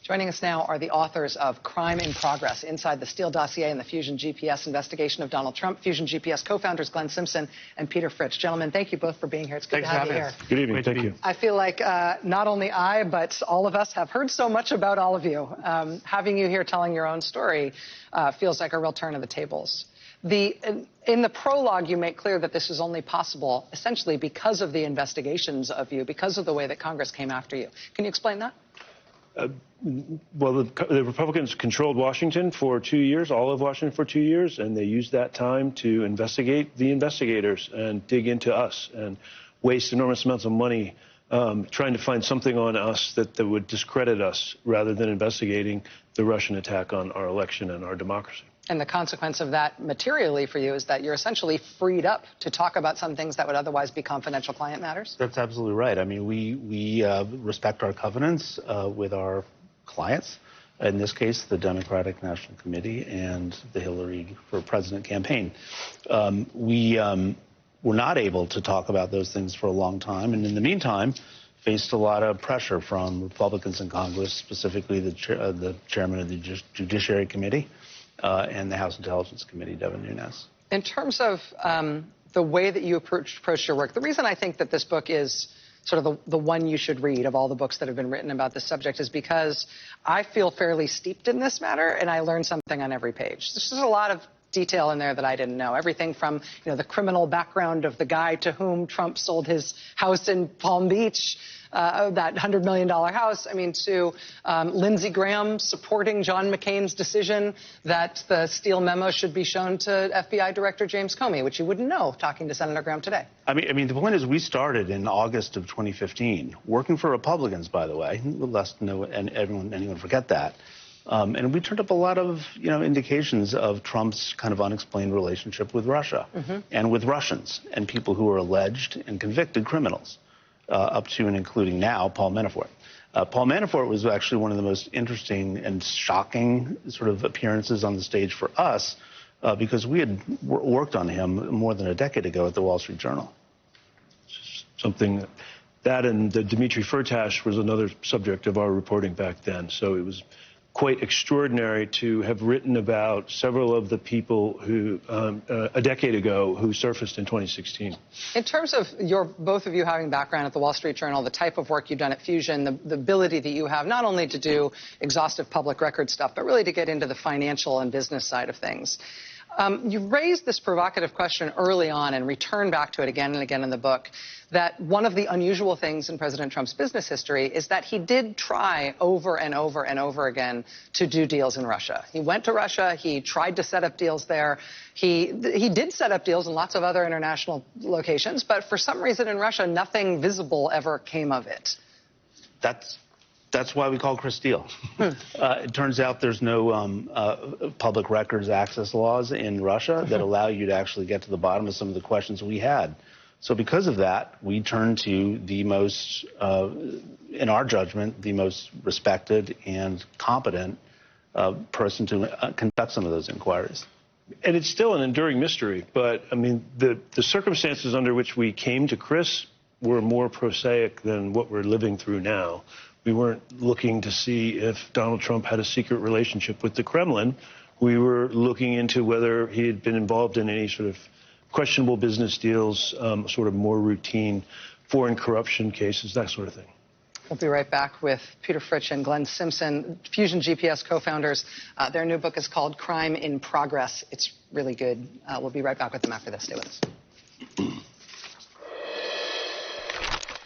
Joining us now are the authors of Crime in Progress, Inside the Steele Dossier and the Fusion GPS Investigation of Donald Trump. Fusion GPS co-founders Glenn Simpson and Peter Fritsch. Gentlemen, thank you both for being here. It's good to have you here. Good evening. Thank you. I feel like not only I, but all of us have heard so much about all of you. Having you here telling your own story feels like a real turn of the tables. In the prologue, you make clear that this is only possible essentially because of the investigations of you, because of the way that Congress came after you. Can you explain that? Well, the Republicans controlled Washington for 2 years, all of Washington for 2 years, and they used that time to investigate the investigators and dig into us and waste enormous amounts of money trying to find something on us that would discredit us rather than investigating the Russian attack on our election and our democracy. And the consequence of that materially for you is that you're essentially freed up to talk about some things that would otherwise be confidential client matters? That's absolutely right. I mean, we respect our covenants with our clients, in this case, the Democratic National Committee and the Hillary for President campaign. We were not able to talk about those things for a long time, and in the meantime, faced a lot of pressure from Republicans in Congress, specifically the chairman of the Judiciary Committee and the House Intelligence Committee, Devin Nunes. In terms of the way that you approach your work, the reason I think that this book is sort of the one you should read of all the books that have been written about this subject is because I feel fairly steeped in this matter, and I learn something on every page. There's just a lot of detail in there that I didn't know. Everything from, the criminal background of the guy to whom Trump sold his house in Palm Beach, that $100 million house, to Lindsey Graham supporting John McCain's decision that the Steele memo should be shown to FBI Director James Comey, which you wouldn't know talking to Senator Graham today. I mean, the point is we started in August of 2015, working for Republicans, by the way, lest anyone forget that. And we turned up a lot of, indications of Trump's kind of unexplained relationship with Russia and with Russians and people who are alleged and convicted criminals. Up to and including now Paul Manafort. Paul Manafort was actually one of the most interesting and shocking sort of appearances on the stage for us because we had worked on him more than a decade ago at the Wall Street Journal. Something that and the Dmitry Firtash was another subject of our reporting back then. So it was quite extraordinary to have written about several of the people who, a decade ago, who surfaced in 2016. In terms of both of you having background at the Wall Street Journal, the type of work you've done at Fusion, the ability that you have not only to do exhaustive public record stuff, but really to get into the financial and business side of things. You raised this provocative question early on and return back to it again and again in the book, that one of the unusual things in President Trump's business history is that he did try over and over and over again to do deals in Russia. He went to Russia. He tried to set up deals there. He did set up deals in lots of other international locations, but for some reason in Russia, nothing visible ever came of it. That's why we call Chris Steele. It turns out there's no public records access laws in Russia that allow you to actually get to the bottom of some of the questions we had. So because of that, we turned to the most, in our judgment, the most respected and competent person to conduct some of those inquiries. And it's still an enduring mystery, but, the circumstances under which we came to Chris were more prosaic than what we're living through now. We weren't looking to see if Donald Trump had a secret relationship with the Kremlin. We were looking into whether he had been involved in any sort of questionable business deals, sort of more routine foreign corruption cases, that sort of thing. We'll be right back with Peter Fritsch and Glenn Simpson, Fusion GPS co-founders. Their new book is called Crime in Progress. It's really good. We'll be right back with them after this. Stay with us.